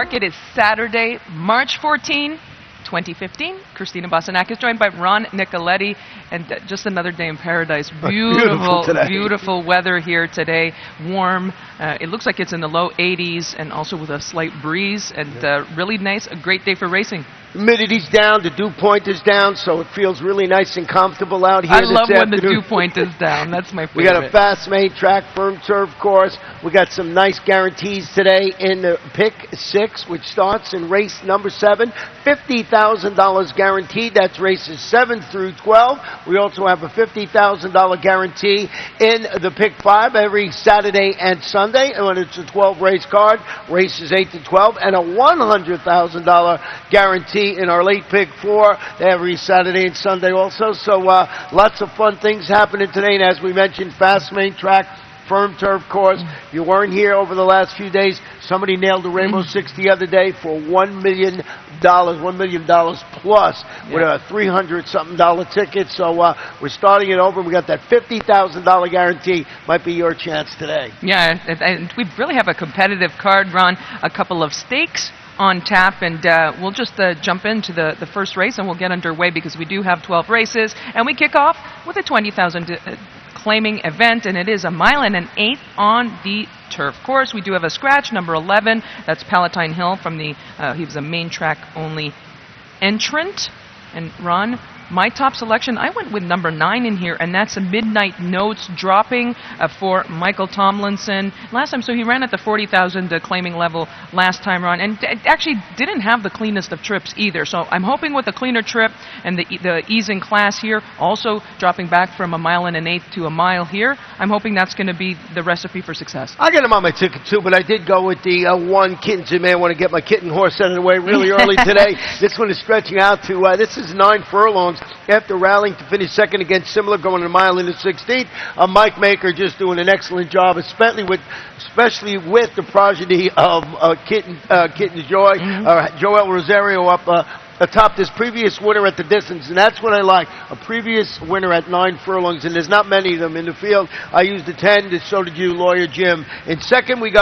Park. It is Saturday, March 14, 2015. Christina Bosanak is joined by Ron Nicoletti, and just another day in paradise. Beautiful weather here today. Warm. It looks like it's in the low 80s, and also with a slight breeze, and really nice. A great day for racing. Humidity's down, the dew point is down, so it feels really nice and comfortable out here. I love when the dew point is down. That's my favorite. We got a fast main track, firm turf course. We got some nice guarantees today in the Pick 6, which starts in race number 7. $50,000 guaranteed. That's races 7 through 12. We also have a $50,000 guarantee in the Pick 5 every Saturday and Sunday. And when it's a 12-race card, races 8 to 12, and a $100,000 guarantee in our late Pick 4 every Saturday and Sunday also. So lots of fun things happening today. And as we mentioned, fast main track, firm turf course. If you weren't here over the last few days, somebody nailed the Rainbow Six the other day for $1 million, $1 million plus, with a $300-something ticket. So we're starting it over. We got that $50,000 guarantee. Might be your chance today. Yeah, and we really have a competitive card, Ron. A couple of stakes on tap, and we'll just jump into the first race, and we'll get underway because we do have 12 races, and we kick off with a 20,000 claiming event, and it is 1 1/8 on the turf course. We do have a scratch, number 11. That's Palatine Hill from the he was a main track only entrant. And Ron, my top selection, I went with number 9 in here, and that's a Midnight Notes dropping for Michael Tomlinson. Last time, so he ran at the 40,000 claiming level last time, Ron, and actually didn't have the cleanest of trips either. So I'm hoping with a cleaner trip and the ease in class here, also dropping back from 1 1/8 to a mile here, I'm hoping that's going to be the recipe for success. I got him on my ticket too, but I did go with the one Kittens. Man, I want to get my kitten horse out of the way really early today. This one is stretching out to, this is 9 furlongs. After rallying to finish second against Similar, going a mile in the 16th. Mike Maker just doing an excellent job, especially with the progeny of Kitten Joy, Joel Rosario up atop this previous winner at the distance, and that's what I like. A previous winner at 9 furlongs, and there's not many of them in the field. I used the 10, and so did you, Lawyer Jim. In second, we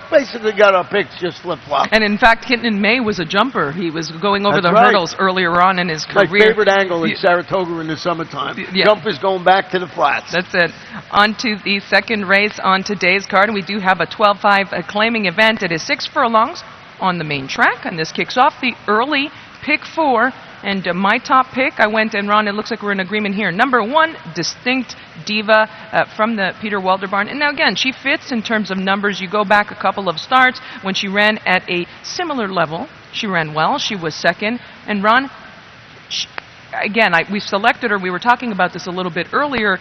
basically got our picks just flip-flop. And in fact, Kitten May was a jumper. He was going over the hurdles earlier on in his career. My favorite angle in Saratoga in the summertime. Jumpers going back to the flats. That's it. On to the second race on today's card. We do have a 12-5 claiming event. It is 6 furlongs on the main track, and this kicks off the early Pick 4, and my top pick, I went, and Ron, it looks like we're in agreement here. Number 1, Distinct Diva from the Peter Walder barn. And now again, she fits in terms of numbers. You go back a couple of starts when she ran at a similar level. She ran well. She was second. And Ron, again, we selected her. We were talking about this a little bit earlier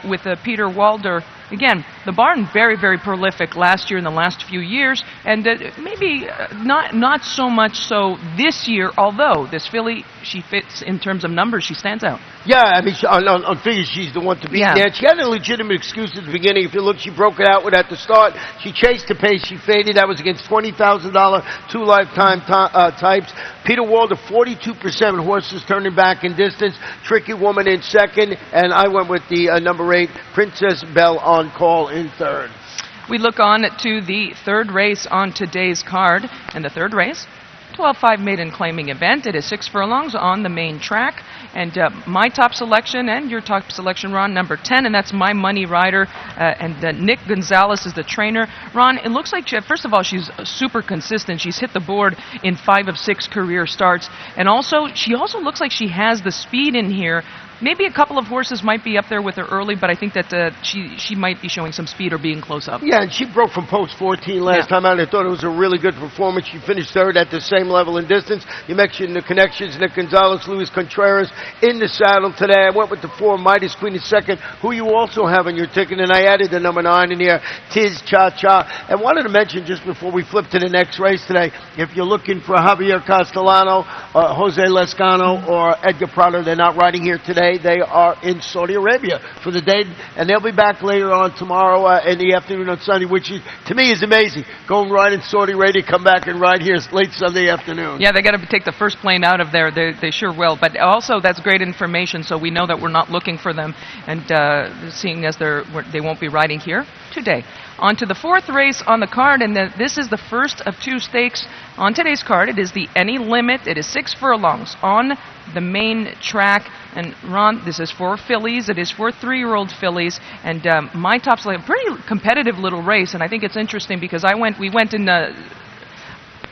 with Peter Walder. Again, the barn very, very prolific last year and the last few years, and maybe not so much so this year, although this filly, she fits in terms of numbers. She stands out. Yeah, I mean, on figures, she's the one to beat. Yeah, she had a legitimate excuse at the beginning. If you look, she broke it out with at the start. She chased the pace. She faded. That was against $20,000, 2 lifetime types. Peter Walder, 42% horses turning back in distance. Tricky Woman in second, and I went with the number 8, Princess Belle on call in third. We look on to the third race on today's card, and the third race, 12-5 maiden claiming event. It is 6 furlongs on the main track, and my top selection and your top selection, Ron, number 10, and that's My Money Rider, and Nick Gonzalez is the trainer. Ron, it looks like, first of all, she's super consistent. She's hit the board in 5 of 6 career starts, and she also looks like she has the speed in here. Maybe a couple of horses might be up there with her early, but I think that she might be showing some speed or being close up. Yeah, and she broke from post 14 last time out. I thought it was a really good performance. She finished third at the same level in distance. You mentioned the connections, Nick Gonzalez, Luis Contreras in the saddle today. I went with the 4, Midas Queen in second, who you also have on your ticket, and I added the number 9 in here, Tiz Cha Cha. And wanted to mention just before we flip to the next race today, if you're looking for Javier Castellano, Jose Lescano or Edgar Prado. They're not riding here today. They are in Saudi Arabia for the day, and they'll be back later on tomorrow in the afternoon on Sunday, which is, to me is amazing. Go and ride in Saudi Arabia, come back and ride here late Sunday afternoon. Yeah, they got to take the first plane out of there. They sure will. But also, that's great information, so we know that we're not looking for them, and seeing as they won't be riding here today. On to the fourth race on the card, and this is the first of two stakes on today's card. It is the Any Limit. It is 6 furlongs on the main track. And Ron, this is for fillies. It is for 3-year-old fillies. And my top's like a pretty competitive little race, and I think it's interesting because we went in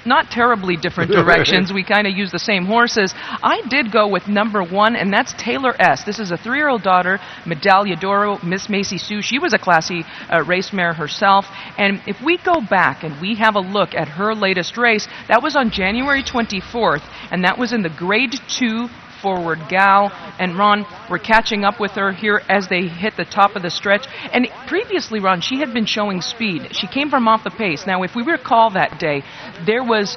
not terribly different directions. We kind of used the same horses. I did go with number 1, and that's Taylor S. This is a 3-year-old daughter, Medaglia d'Oro, Miss Macy Sue. She was a classy race mare herself. And if we go back and we have a look at her latest race, that was on January 24th, and that was in the Grade 2 Forward Gal. And Ron, we're catching up with her here as they hit the top of the stretch. And previously, Ron, she had been showing speed. She came from off the pace. Now, if we recall that day, there was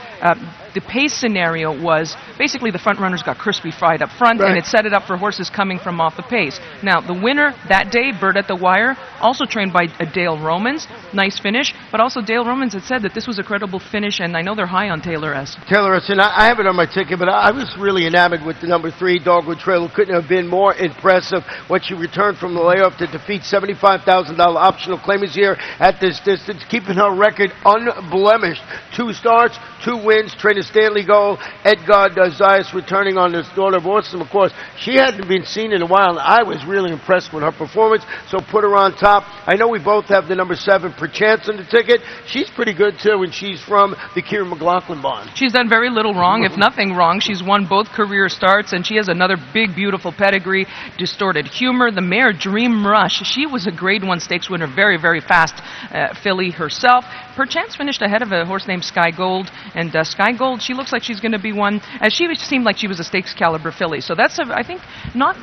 the pace scenario was basically the front runners got crispy fried up front, right, and it set it up for horses coming from off the pace. Now, the winner that day, Bird at the Wire, also trained by Dale Romans. Nice finish, but also Dale Romans had said that this was a credible finish, and I know they're high on Taylor S. Taylor S, and I have it on my ticket, but I was really enamored with the number 3, Dogwood Trail. Couldn't have been more impressive when she returned from the layoff to defeat $75,000 optional claimers here at this distance, keeping her record unblemished. 2 starts, 2 wins, trainer Stanley Gold, Edgar Zayas returning on this daughter of Awesome. Of course, she hadn't been seen in a while, and I was really impressed with her performance, so put her on top. I know we both have the number 7, Perchance, on the ticket. She's pretty good, too, and she's from the Kieran McLaughlin barn. She's done very little wrong, if nothing wrong. She's won both career starts, and she has another big, beautiful pedigree. Distorted Humor, the mare Dream Rush. She was a Grade 1 stakes winner, very, very fast filly herself. Perchance finished ahead of a horse named Sky Gold, and Sky Gold, she looks like she's going to be one, as she seemed like she was a stakes caliber filly. So that's, I think, not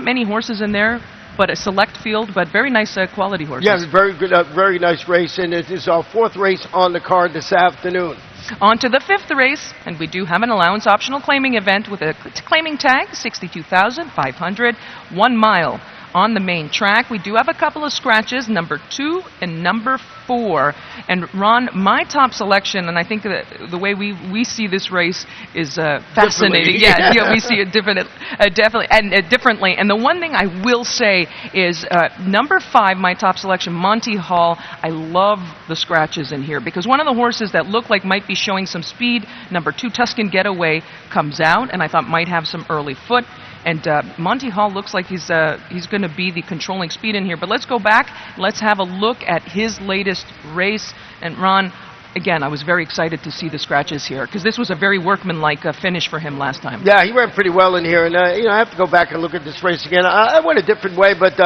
many horses in there, but a select field, but very nice quality horses. Yeah, very good, very nice race, and it is our 4th race on the card this afternoon. On to the 5th race, and we do have an allowance optional claiming event with a claiming tag, $62,500, 1 mile. On the main track, we do have a couple of scratches, number 2 and number 4. And Ron, my top selection, and I think that the way we see this race is fascinating. Yeah, we see it definitely and differently. And the one thing I will say is number 5, my top selection, Monty Hall. I love the scratches in here because one of the horses that look like might be showing some speed, number 2, Tuscan Getaway, comes out, and I thought might have some early foot. And Monty Hall looks like he's going to be the controlling speed in here. But let's go back. Let's have a look at his latest race. And Ron, again, I was very excited to see the scratches here because this was a very workmanlike finish for him last time. Yeah, he ran pretty well in here, and I have to go back and look at this race again. I went a different way, but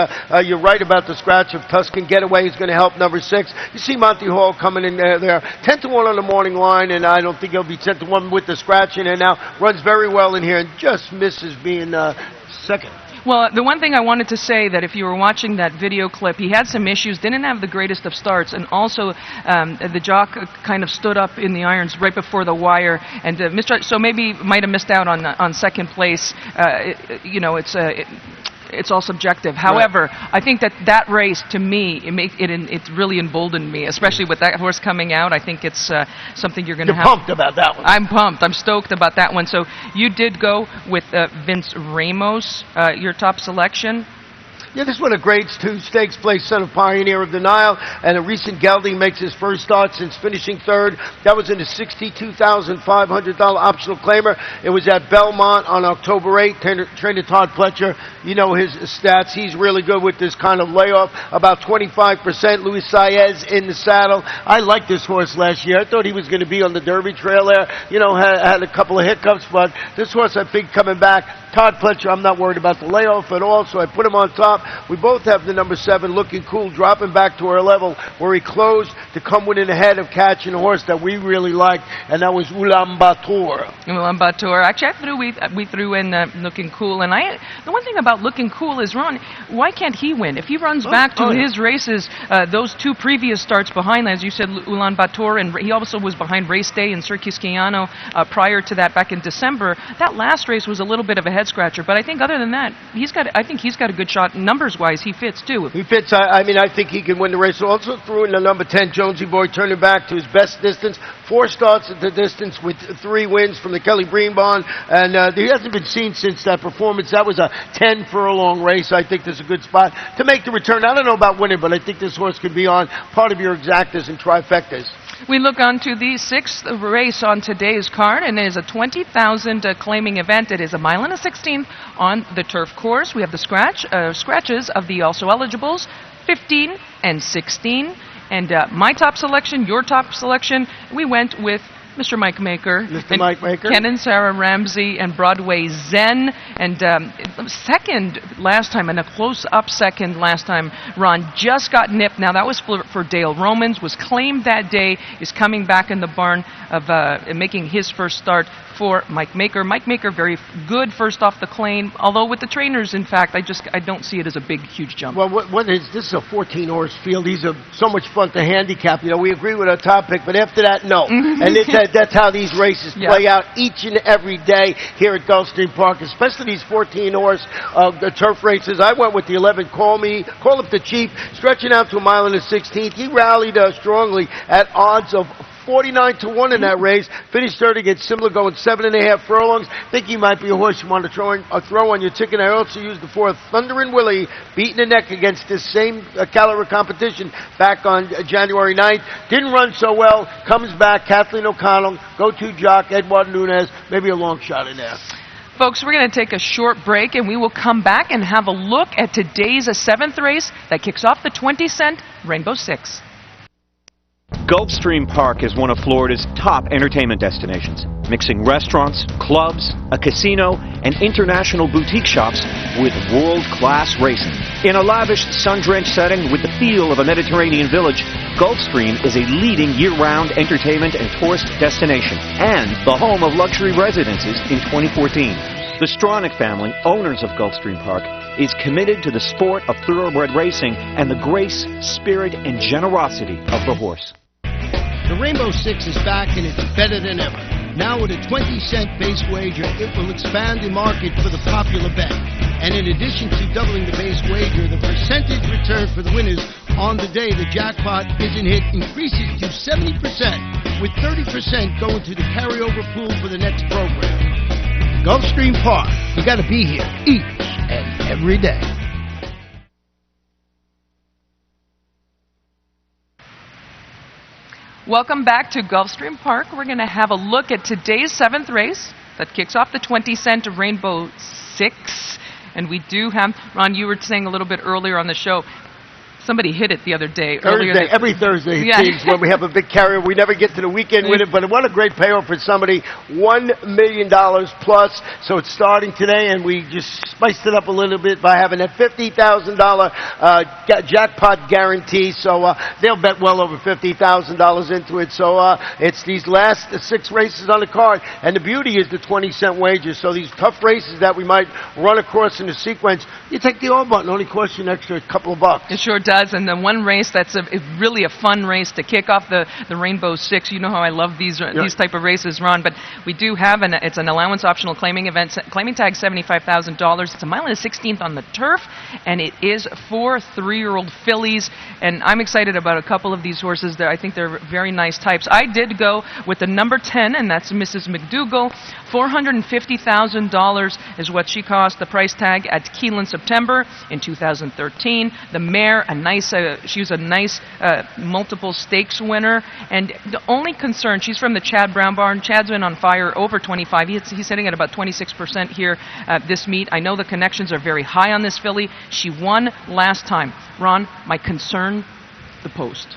you're right about the scratch of Tuscan Getaway is going to help number 6. You see Monty Hall coming in there 10-1 on the morning line, and I don't think he'll be 10-1 with the scratch in, and now runs very well in here and just misses being second. Well, the one thing I wanted to say that if you were watching that video clip, he had some issues, didn't have the greatest of starts, and also the jock kind of stood up in the irons right before the wire, and so maybe might have missed out on second place. It's all subjective. However, right, I think that race, to me, it really emboldened me, especially with that horse coming out. I think it's something you're going to have. You're pumped about that one. I'm pumped. I'm stoked about that one. So you did go with Vince Ramos, your top selection. Yeah, this one a Grade 2 stakes place, son of Pioneer of the Nile, and a recent gelding makes his first start since finishing 3rd. That was in the $62,500 optional claimer. It was at Belmont on October 8th. Trainer Todd Pletcher, you know his stats. He's really good with this kind of layoff, about 25%. Luis Saez in the saddle. I liked this horse last year. I thought he was going to be on the Derby Trail there. Had a couple of hiccups, but this horse I think coming back. Todd Pletcher, I'm not worried about the layoff at all, so I put him on top. We both have the number 7, Looking Cool, dropping back to our level where he closed to come winning ahead of catching a horse that we really liked, and that was Ulaanbaatar. Ulaanbaatar. Actually, we threw in Looking Cool, and the one thing about Looking Cool is, Ron, why can't he win? If he runs back to his races, those 2 previous starts behind, as you said, Ulaanbaatar, and he also was behind Race Day and Circus Cayano prior to that back in December. That last race was a little bit of a head scratcher, but I think other than that, I think he's got a good shot numbers-wise. He fits too. He fits. I mean, I think he can win the race. Also threw in the number 10, Jonesy Boy, turning back to his best distance. 4 starts at the distance with 3 wins from the Kelly Breen barn, and he hasn't been seen since that performance. That was a 10 furlong race. I think there's a good spot to make the return. I don't know about winning, but I think this horse could be on part of your exactas and trifectas. We look on to the 6th race on today's card, and it is a 20,000 claiming event. It is a 1.16 miles on the turf course. We have the scratches of the also eligibles, 15 and 16. And my top selection, your top selection, we went with Mr. Mike Maker. Mr. Mike Maker. Ken and Sarah Ramsey and Broadway Zen. And second last time, and a close-up second last time, Ron just got nipped. Now, that was for Dale Romans, was claimed that day, is coming back in the barn of making his first start for Mike Maker. Mike Maker, very good first off the claim, although with the trainers, in fact, I don't see it as a big, huge jump. Well, this is a 14-horse field. These are so much fun to handicap. You know, we agree with our top pick, but after that, no. And that's how these races play out each and every day here at Gulfstream Park, especially these 14-horse turf races. I went with the 11, Call Up the Chief, stretching out to 1.16 miles. He rallied strongly at odds of 49 to 1 in that race. Finished third against Simler, going 7.5 furlongs. Think he might be a horse you want to throw on your ticket. I also used the 4, Thunderin' Willie, beating the neck against this same caliber competition back on January 9th. Didn't run so well. Comes back, Kathleen O'Connell, go-to jock, Edward Nunez. Maybe a long shot in there. Folks, we're going to take a short break, and we will come back and have a look at today's 7th race that kicks off the 20-cent Rainbow Six. Gulfstream Park is one of Florida's top entertainment destinations, mixing restaurants, clubs, a casino, and international boutique shops with world-class racing. In a lavish, sun-drenched setting with the feel of a Mediterranean village, Gulfstream is a leading year-round entertainment and tourist destination and the home of luxury residences in 2014. The Stronach family, owners of Gulfstream Park, is committed to the sport of thoroughbred racing and the grace, spirit, and generosity of the horse. The Rainbow Six is back and it's better than ever. Now with a 20-cent base wager, it will expand the market for the popular bet. And in addition to doubling the base wager, the percentage return for the winners on the day the jackpot isn't hit increases to 70%, with 30% going to the carryover pool for the next program. Gulfstream Park, you got to be here each and every day. Welcome back to Gulfstream Park. We're going to have a look at today's 7th race that kicks off the 20-cent Rainbow Six. And we do have, Ron, you were saying a little bit earlier on the show, somebody hit it the other day. Every Thursday, it seems, when we have a big carrier. We never get to the weekend with it, but what a great payoff for somebody. $1 million plus. So it's starting today, and we just spiced it up a little bit by having that $50,000 jackpot guarantee. So they'll bet well over $50,000 into it. So it's these last 6 races on the card, and the beauty is the 20-cent wager. So these tough races that we might run across in the sequence, you take the all button, only costs you an extra couple of bucks. It sure does. And the one race that's really a fun race to kick off the Rainbow Six. You know how I love these type of races, Ron. But we do have it's an allowance optional claiming event. Claiming tag $75,000. It's a 1.16 miles on the turf, and it is for 3-year-old fillies. And I'm excited about a couple of these horses. I think they're very nice types. I did go with the number 10, and that's Mrs. McDougall. $450,000 is what she cost. The price tag at Keeneland September in 2013. The mare, she was a nice multiple stakes winner. And the only concern, she's from the Chad Brown barn. Chad's been on fire over 25. He's sitting at about 26% here this meet. I know the connections are very high on this filly. She won last time. Ron, my concern, the post.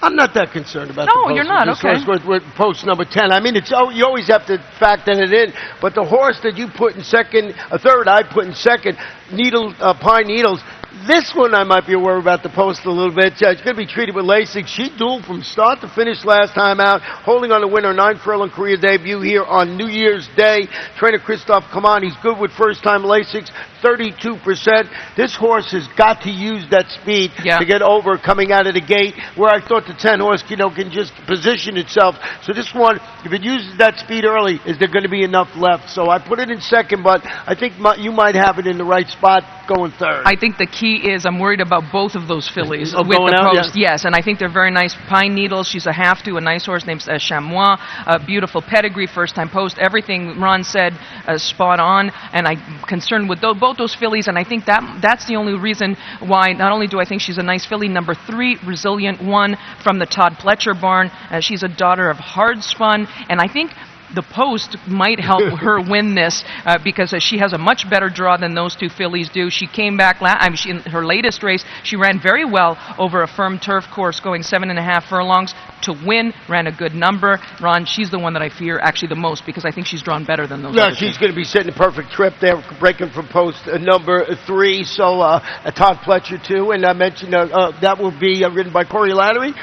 I'm not that concerned about the post. No, you're not. Okay. With post number 10. I mean, you always have to factor it in. But the horse that you put in second, a third, I put in second, Pine Needles, This one I might be worried about the post a little bit. She's going to be treated with Lasix. She dueled from start to finish last time out, holding on to win her 9-furlong career debut here on New Year's Day. Trainer Christoph Kaman, he's good with first-time Lasix, 32%. This horse has got to use that speed to get over coming out of the gate, where I thought the 10 horse, can just position itself. So this one, if it uses that speed early, is there going to be enough left? So I put it in second, but I think you might have it in the right spot going third. I think the key is I'm worried about both of those fillies with going the out, post. Yes, and I think they're very nice. Pine Needles, she's a half-to, a nice horse named Chamois, a beautiful pedigree, first-time post. Everything Ron said spot on, and I'm concerned with both those fillies, and I think that's the only reason why. Not only do I think she's a nice filly, number 3, Resilient One from the Todd Pletcher barn. She's a daughter of Hard Spun, and I think the post might help her win this because she has a much better draw than those two fillies do. She came back in her latest race. She ran very well over a firm turf course, going 7.5 furlongs to win. Ran a good number. Ron, she's the one that I fear actually the most because I think she's drawn better than those. Yeah, she's going to be setting a perfect trip there, breaking from post number 3. So Todd Pletcher too, and I mentioned that will be ridden by Corey Lattery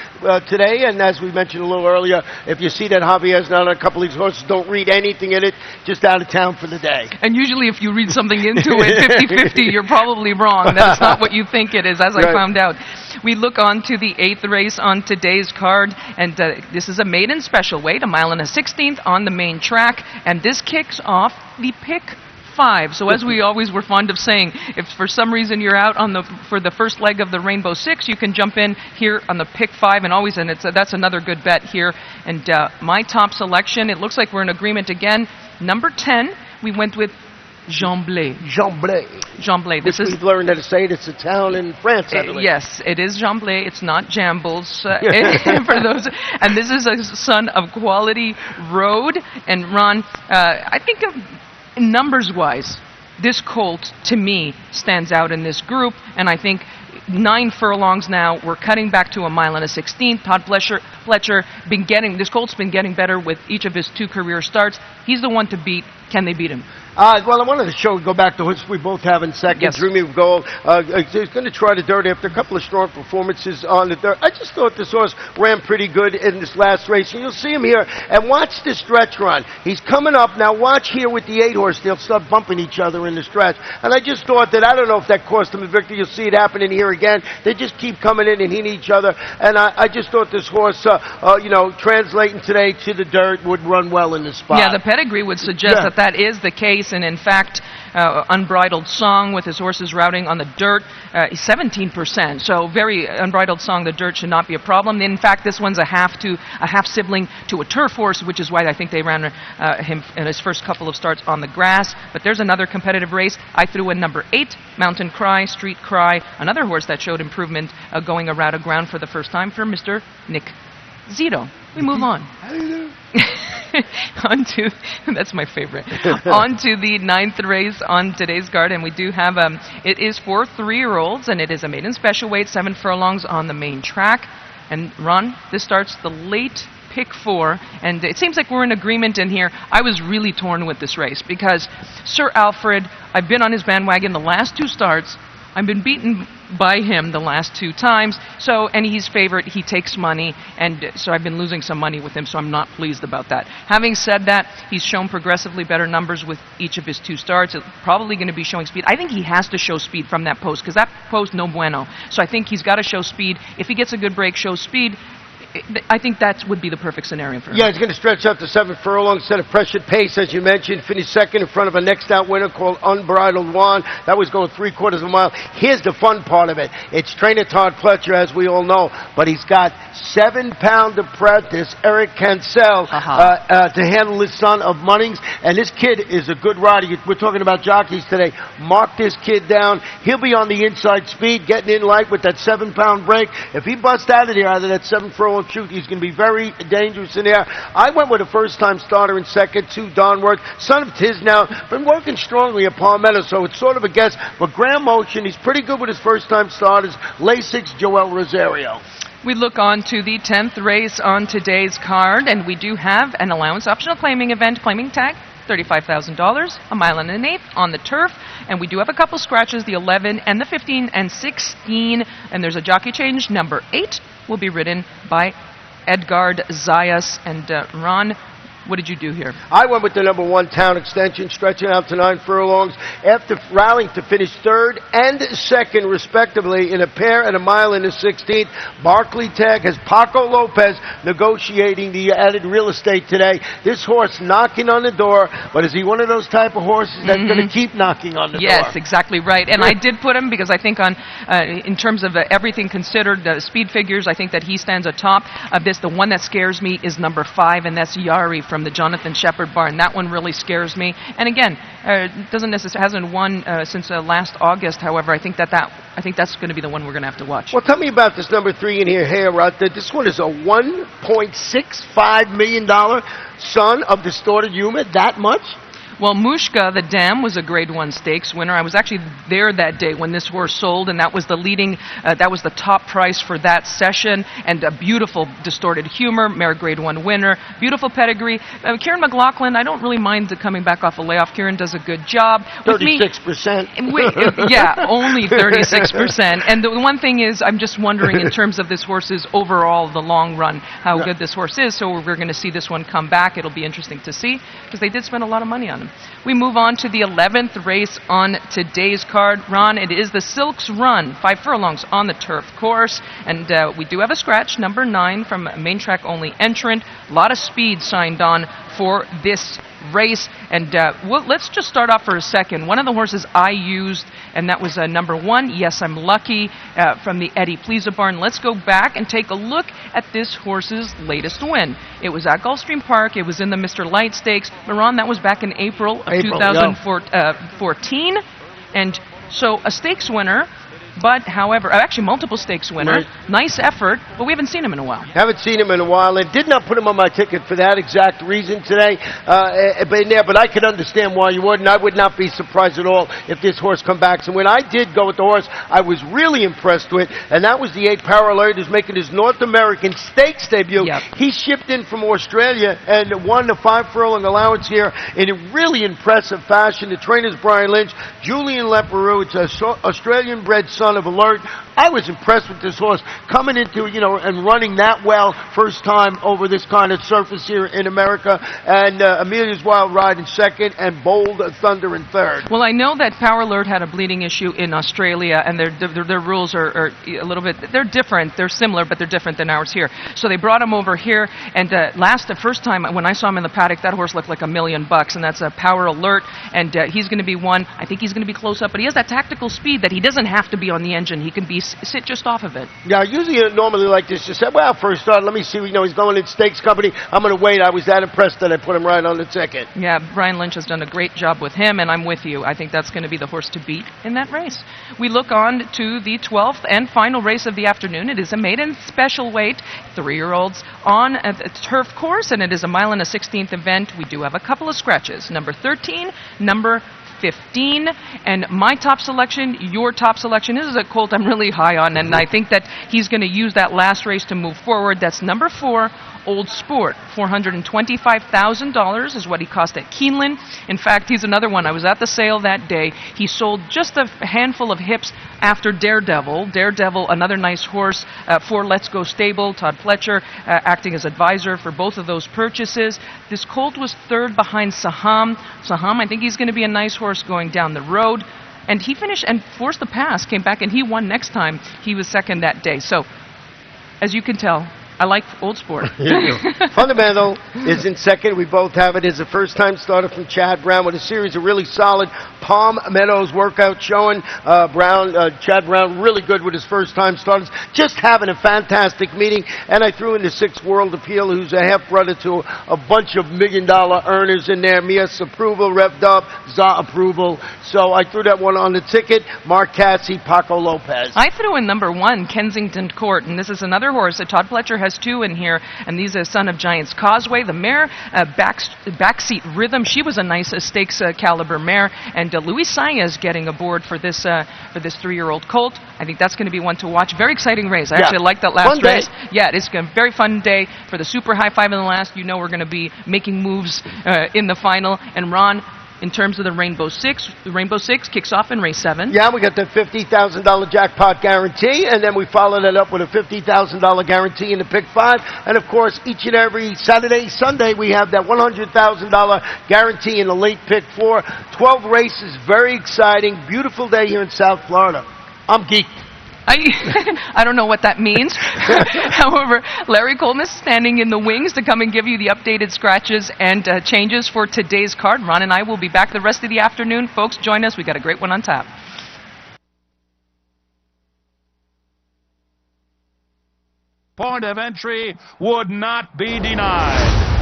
today. And as we mentioned a little earlier, if you see that Javier's not on a couple of these horses, don't read anything in it, just out of town for the day. And usually if you read something into it 50-50, you're probably wrong. That's not what you think it is, as I found out. We look on to the 8th race on today's card, and this is a maiden special weight, 1 1/16 on the main track, and this kicks off the pick 5. So as we always were fond of saying, if for some reason you're out for the first leg of the Rainbow 6, you can jump in here on the pick 5, and that's another good bet here. And my top selection, it looks like we're in agreement again. Number 10, we went with Jamblay. Jamblay. We've learned how to say it. It's a town in France, I believe. Yes, it is Jamblay. It's not Jambles. For those, and this is a son of Quality Road. And Ron, I think numbers-wise, this colt, to me, stands out in this group, and I think 9 furlongs now. We're cutting back to 1 1/16. Todd Pletcher this colt's been getting better with each of his 2 career starts. He's the one to beat. Can they beat him? Well, I wanted to go back to which we both have in second. Yes. Dreamy of Gold. He's going to try the dirt after a couple of strong performances on the dirt. I just thought this horse ran pretty good in this last race. And you'll see him here. And watch the stretch run. He's coming up. Now watch here with the 8 horse. They'll start bumping each other in the stretch. And I just thought that, I don't know if that cost him a victory. You'll see it happening here again. They just keep coming in and hitting each other. And I just thought this horse, translating today to the dirt, would run well in this spot. Yeah, the pedigree would suggest that is the case. And in fact, Unbridled Song with his horses routing on the dirt, 17%. So very Unbridled Song, the dirt should not be a problem. In fact, this one's a half sibling to a turf horse, which is why I think they ran him in his first couple of starts on the grass. But there's another competitive race. I threw in number 8, Mountain Cry, Street Cry, another horse that showed improvement going around a ground for the first time for Mr. Nick Zito. We move on. How do you do? That's my favorite. On to the 9th race on today's card, and we do have it is for 3-year-olds, and it is a maiden special weight, 7 furlongs on the main track. And Ron, this starts the late pick 4, and it seems like we're in agreement in here. I was really torn with this race because Sir Alfred, I've been on his bandwagon the last 2 starts. I've been beaten by him the last 2 times, and he's favorite. He takes money, and so I've been losing some money with him, so I'm not pleased about that. Having said that, he's shown progressively better numbers with each of his 2 starts. It's probably going to be showing speed. I think he has to show speed from that post, because that post, no bueno. So I think he's got to show speed. If he gets a good break, show speed, I think that would be the perfect scenario for him. Yeah, he's going to stretch out to 7 furlongs, set a pressured pace, as you mentioned. Finished second in front of a next-out winner called Unbridled One. That was going 3/4 of a mile. Here's the fun part of it. It's trainer Todd Pletcher, as we all know, but he's got 7-pound apprentice Eric Cancel to handle his son of Munnings. And this kid is a good rider. We're talking about jockeys today. Mark this kid down. He'll be on the inside speed, getting in light with that 7-pound break. If he busts out of there out of that 7 furlong shoot, he's going to be very dangerous in there. I went with a first-time starter in second, 2 Donworth. Son of Tisnow, been working strongly at Palmetto, so it's sort of a guess. But Graham Motion, he's pretty good with his first-time starters. Lasix, Joel Rosario. We look on to the 10th race on today's card, and we do have an allowance optional claiming event, claiming tag. $35,000, a mile and an eighth on the turf. And we do have a couple scratches, the 11 and the 15 and 16. And there's a jockey change. Number 8 will be ridden by Edgard Zayas. And Ron, what did you do here? I went with the number 1 Town Extension, stretching out to 9 furlongs after rallying to finish 3rd and 2nd, respectively, in a pair and a mile and a 16th. Barclay Tag has Paco Lopez negotiating the added real estate today. This horse knocking on the door, but is he one of those type of horses that's going to keep knocking on the door? Yes, exactly right. And I did put him because I think on, in terms of everything considered, the speed figures, I think that he stands atop of this. The one that scares me is number 5, and that's Yari from the Jonathan Shepard barn. That one really scares me. And again, doesn't necessarily hasn't won since last August. However, I think that's going to be the one we're going to have to watch. Well, tell me about this number 3 in here, Rod. This one is a $1.65 million son of Distorted Humor. That much? Well, Mushka, the Dam, was a Grade 1 stakes winner. I was actually there that day when this horse sold, and that was the leading, that was the top price for that session, and a beautiful Distorted Humor, mare Grade 1 winner, beautiful pedigree. Kieran McLaughlin, I don't really mind coming back off a layoff. Kieran does a good job. 36%. Yeah, only 36%. And the one thing is, I'm just wondering in terms of this horse's overall, the long run, how good this horse is. So we're going to see this one come back. It'll be interesting to see, because they did spend a lot of money on him. We move on to the 11th race on today's card. Ron, it is the Silks Run, 5 furlongs on the turf course. And we do have a scratch, number 9 from main track only entrant. A lot of speed signed on for this race. And let's just start off for a second. One of the horses I used, and that was number 1, Yes, I'm Lucky, from the Eddie Pleaser barn. Let's go back and take a look at this horse's latest win. It was at Gulfstream Park. It was in the Mr. Light Stakes. Ron, that was back in April of 2014. And so a stakes winner, but however, actually multiple stakes winner. Right. Nice effort, but we haven't seen him in a while. Haven't seen him in a while, and did not put him on my ticket for that exact reason today. But I could understand why you would, and I would not be surprised at all if this horse come back. So when I did go with the horse I was really impressed with, and that was the 8 Power Alert, who's making his North American Stakes debut. Yep. He shipped in from Australia and won the 5 furlong allowance here in a really impressive fashion. The trainers Brian Lynch, Julian Leperoux, it's an Australian-bred son of Alert. I was impressed with this horse coming into, and running that well first time over this kind of surface here in America. And Amelia's Wild Ride in 2nd and Bold Thunder in 3rd. Well, I know that Power Alert had a bleeding issue in Australia, and their rules are a little bit, they're different. They're similar, but they're different than ours here. So they brought him over here, and the first time when I saw him in the paddock, that horse looked like $1 million, and that's a Power Alert, and he's going to be one. I think he's going to be close up, but he has that tactical speed that he doesn't have to be on the engine. He can sit just off of it. Yeah, usually normally like this, you say, well, first start, let me see, he's going in stakes company. I'm going to wait. I was that impressed that I put him right on the ticket. Yeah, Brian Lynch has done a great job with him, and I'm with you. I think that's going to be the horse to beat in that race. We look on to the 12th and final race of the afternoon. It is a maiden special weight, 3-year-olds on a turf course, and it is a mile and a 16th event. We do have a couple of scratches. Number 13, number 15, and my top selection, your top selection. This is a colt I'm really high on, and I think that he's going to use that last race to move forward. That's number 4, Old Sport. $425,000 is what he cost at Keeneland. In fact, he's another one. I was at the sale that day. He sold just a handful of hips after Daredevil. Daredevil, another nice horse for Let's Go Stable. Todd Pletcher acting as advisor for both of those purchases. This colt was 3rd behind Saham. Saham, I think he's going to be a nice horse going down the road. And he finished and forced the pass, came back, and he won next time. He was 2nd that day. So, as you can tell, I like Old Sport. Fundamental is in 2nd. We both have it as a first-time starter from Chad Brown with a series of really solid Palm Meadows workouts showing Chad Brown really good with his first-time starters. Just having a fantastic meeting. And I threw in the 6th World Appeal, who's a half-brother to a bunch of $1 million earners in there. Mia's approval, revved up, Za approval. So I threw that one on the ticket. Mark Cassie, Paco Lopez. I threw in number 1, Kensington Court, and this is another horse that Todd Pletcher has 2 in here, and these are Son of Giants Causeway. The mare, backseat Rhythm, she was a nice stakes caliber mare, and Luis Saez getting aboard for this 3-year-old colt. I think that's going to be one to watch. Very exciting race. I actually like that last race. Yeah, it's a very fun day for the super high 5 in the last. You know we're going to be making moves in the final. And Ron, in terms of the Rainbow Six kicks off in race 7. Yeah, we got the $50,000 jackpot guarantee, and then we follow that up with a $50,000 guarantee in the pick 5. And of course, each and every Saturday, Sunday, we have that $100,000 guarantee in the late pick 4. 12 races, very exciting, beautiful day here in South Florida. I'm geeked. I don't know what that means. However, Larry Coleman is standing in the wings to come and give you the updated scratches and changes for today's card. Ron and I will be back the rest of the afternoon. Folks, join us. We got a great one on tap. Point of entry would not be denied.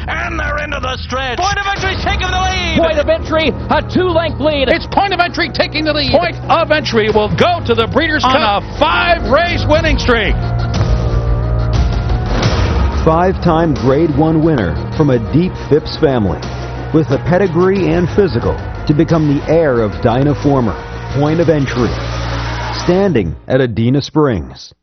And they're into the stretch. Point of entry taking the lead. Point of entry, a 2-length lead. It's Point of Entry taking the lead. Point of Entry will go to the Breeders' Cup on a 5-race winning streak. 5-time Grade 1 winner from a deep Phipps family, with the pedigree and physical to become the heir of Dynaformer. Point of Entry, standing at Adena Springs.